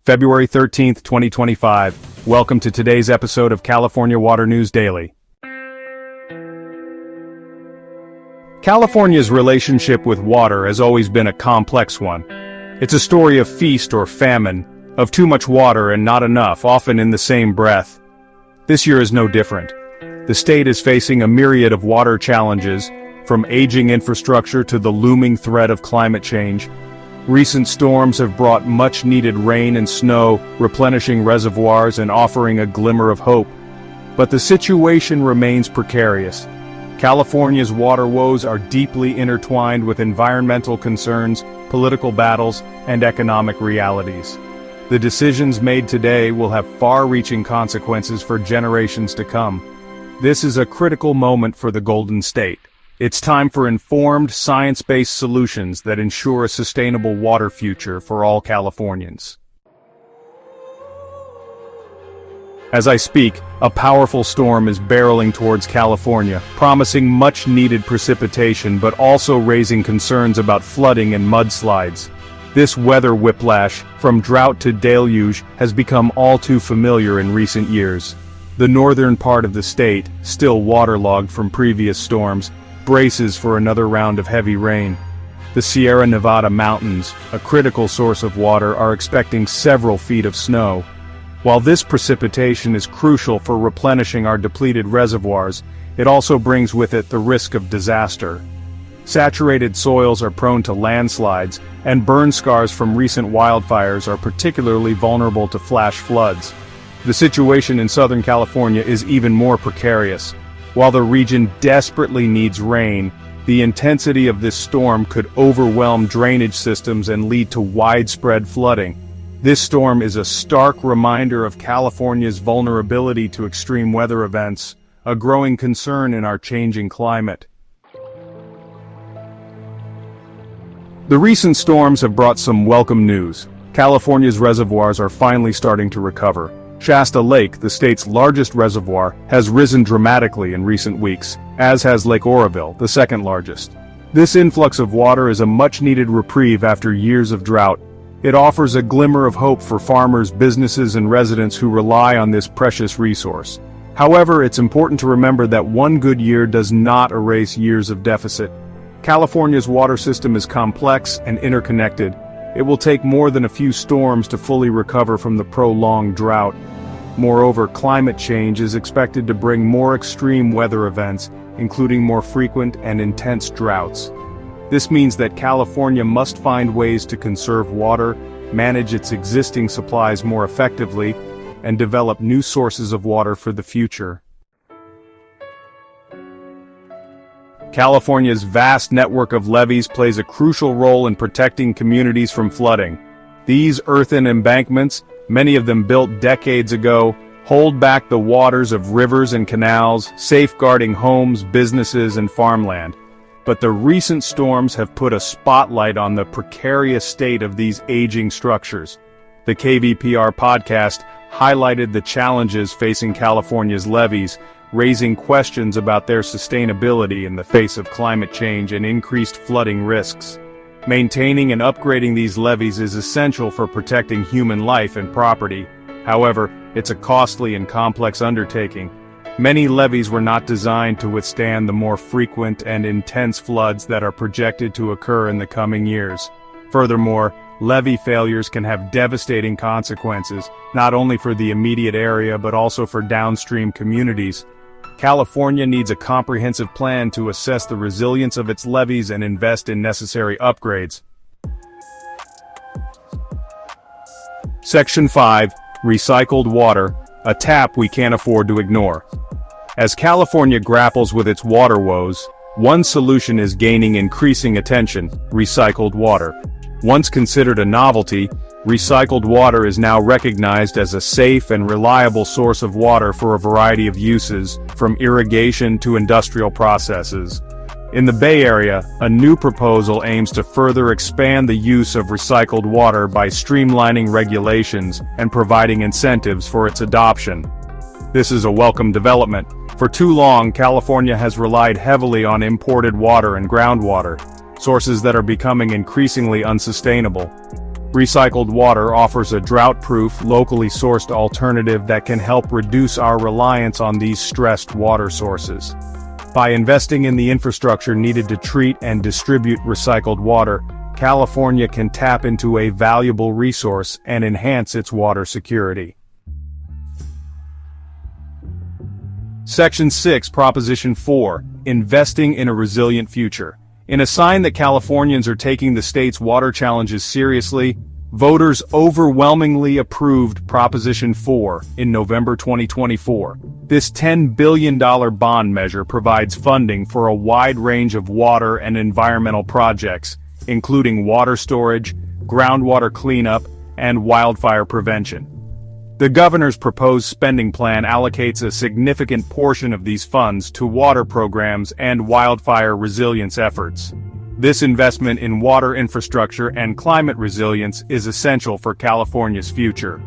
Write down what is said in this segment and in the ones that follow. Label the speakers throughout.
Speaker 1: February 13th, 2025. Welcome to today's episode of California Water News Daily. California's relationship with water has always been a complex one. It's a story of feast or famine, of too much water and not enough, often in the same breath. This year is no different. The state is facing a myriad of water challenges, from aging infrastructure to the looming threat of climate change. Recent storms have brought much-needed rain and snow, replenishing reservoirs and offering a glimmer of hope. But the situation remains precarious. California's water woes are deeply intertwined with environmental concerns, political battles, and economic realities. The decisions made today will have far-reaching consequences for generations to come. This is a critical moment for the Golden State. It's time for informed, science-based solutions that ensure a sustainable water future for all Californians. As I speak, a powerful storm is barreling towards California, promising much-needed precipitation but also raising concerns about flooding and mudslides. This weather whiplash, from drought to deluge, has become all too familiar in recent years. The northern part of the state, still waterlogged from previous storms, braces for another round of heavy rain. The Sierra Nevada mountains, a critical source of water, are expecting several feet of snow. While this precipitation is crucial for replenishing our depleted reservoirs, it also brings with it the risk of disaster. Saturated soils are prone to landslides, and burn scars from recent wildfires are particularly vulnerable to flash floods. The situation in Southern California is even more precarious. While the region desperately needs rain, the intensity of this storm could overwhelm drainage systems and lead to widespread flooding. This storm is a stark reminder of California's vulnerability to extreme weather events, a growing concern in our changing climate. The recent storms have brought some welcome news. California's reservoirs are finally starting to recover. Shasta Lake, the state's largest reservoir, has risen dramatically in recent weeks, as has Lake Oroville, the second largest. This influx of water is a much-needed reprieve after years of drought. It offers a glimmer of hope for farmers, businesses, and residents who rely on this precious resource. However, it's important to remember that one good year does not erase years of deficit. California's water system is complex and interconnected. It will take more than a few storms to fully recover from the prolonged drought. Moreover, climate change is expected to bring more extreme weather events, including more frequent and intense droughts. This means that California must find ways to conserve water, manage its existing supplies more effectively, and develop new sources of water for the future. California's vast network of levees plays a crucial role in protecting communities from flooding. These earthen embankments, many of them built decades ago, hold back the waters of rivers and canals, safeguarding homes, businesses, and farmland. But the recent storms have put a spotlight on the precarious state of these aging structures. The KVPR podcast highlighted the challenges facing California's levees, raising questions about their sustainability in the face of climate change and increased flooding risks. Maintaining and upgrading these levees is essential for protecting human life and property. However, it's a costly and complex undertaking. Many levees were not designed to withstand the more frequent and intense floods that are projected to occur in the coming years. Furthermore, levee failures can have devastating consequences, not only for the immediate area but also for downstream communities. California needs a comprehensive plan to assess the resilience of its levees and invest in necessary upgrades. Section 5. Recycled water, a tap we can't afford to ignore. As California grapples with its water woes, one solution is gaining increasing attention: recycled water. Once considered a novelty, recycled water is now recognized as a safe and reliable source of water for a variety of uses, from irrigation to industrial processes. In the Bay Area, a new proposal aims to further expand the use of recycled water by streamlining regulations and providing incentives for its adoption. This is a welcome development. For too long, California has relied heavily on imported water and groundwater, sources that are becoming increasingly unsustainable. Recycled water offers a drought-proof, locally sourced alternative that can help reduce our reliance on these stressed water sources. By investing in the infrastructure needed to treat and distribute recycled water, California can tap into a valuable resource and enhance its water security. Section 6, Proposition 4, Investing in a Resilient Future. In a sign that Californians are taking the state's water challenges seriously, voters overwhelmingly approved Proposition 4 in November 2024. This $10 billion bond measure provides funding for a wide range of water and environmental projects, including water storage, groundwater cleanup, and wildfire prevention. The governor's proposed spending plan allocates a significant portion of these funds to water programs and wildfire resilience efforts. This investment in water infrastructure and climate resilience is essential for California's future.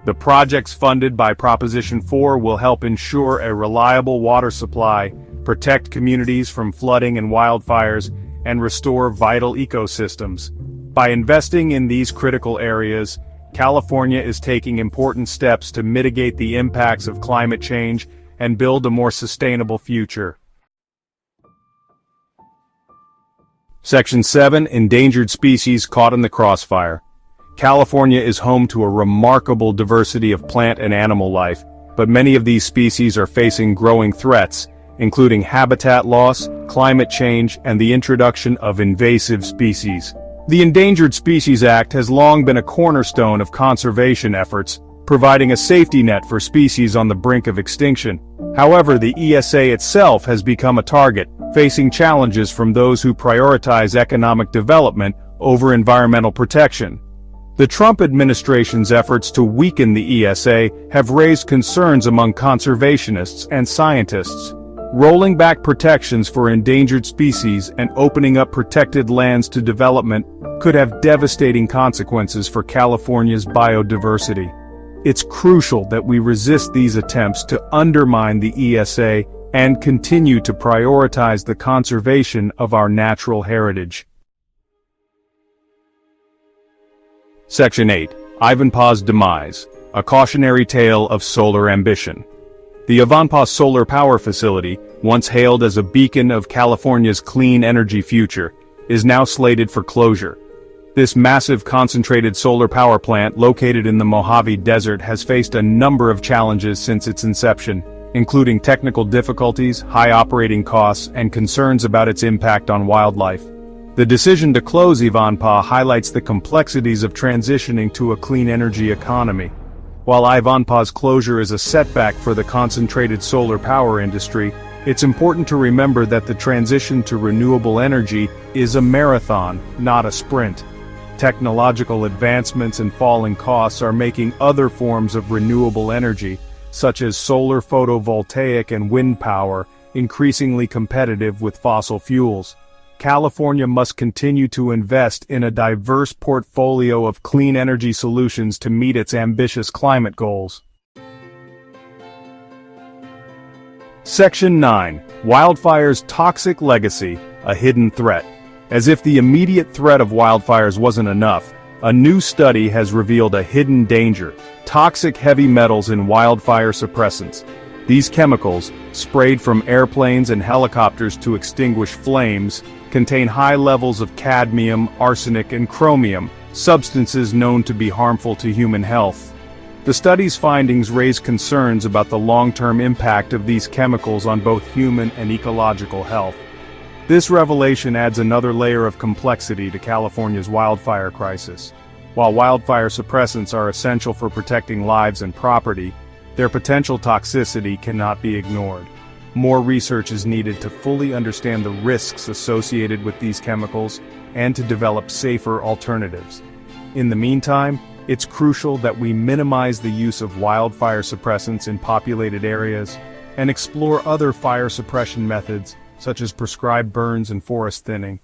Speaker 1: The projects funded by Proposition 4 will help ensure a reliable water supply, protect communities from flooding and wildfires, and restore vital ecosystems. By investing in these critical areas, California is taking important steps to mitigate the impacts of climate change and build a more sustainable future. Section 7, Endangered Species Caught in the Crossfire. California is home to a remarkable diversity of plant and animal life, but many of these species are facing growing threats, including habitat loss, climate change, and the introduction of invasive species. The Endangered Species Act has long been a cornerstone of conservation efforts, providing a safety net for species on the brink of extinction. However, the ESA itself has become a target, facing challenges from those who prioritize economic development over environmental protection. The Trump administration's efforts to weaken the ESA have raised concerns among conservationists and scientists. Rolling back protections for endangered species and opening up protected lands to development could have devastating consequences for California's biodiversity. It's crucial that we resist these attempts to undermine the ESA and continue to prioritize the conservation of our natural heritage. Section 8, Ivanpah's Demise, a cautionary tale of solar ambition. The Ivanpah Solar Power Facility, once hailed as a beacon of California's clean energy future, is now slated for closure. This massive concentrated solar power plant located in the Mojave Desert has faced a number of challenges since its inception, including technical difficulties, high operating costs, and concerns about its impact on wildlife. The decision to close Ivanpah highlights the complexities of transitioning to a clean energy economy. While Ivanpah's closure is a setback for the concentrated solar power industry, it's important to remember that the transition to renewable energy is a marathon, not a sprint. Technological advancements and falling costs are making other forms of renewable energy, such as solar photovoltaic and wind power, increasingly competitive with fossil fuels. California must continue to invest in a diverse portfolio of clean energy solutions to meet its ambitious climate goals. Section 9, Wildfire's Toxic Legacy, a Hidden Threat. As if the immediate threat of wildfires wasn't enough, a new study has revealed a hidden danger: toxic heavy metals in wildfire suppressants. These chemicals, sprayed from airplanes and helicopters to extinguish flames, contain high levels of cadmium, arsenic, and chromium, substances known to be harmful to human health. The study's findings raise concerns about the long-term impact of these chemicals on both human and ecological health. This revelation adds another layer of complexity to California's wildfire crisis. While wildfire suppressants are essential for protecting lives and property, their potential toxicity cannot be ignored. More research is needed to fully understand the risks associated with these chemicals and to develop safer alternatives. In the meantime, it's crucial that we minimize the use of wildfire suppressants in populated areas and explore other fire suppression methods, such as prescribed burns and forest thinning.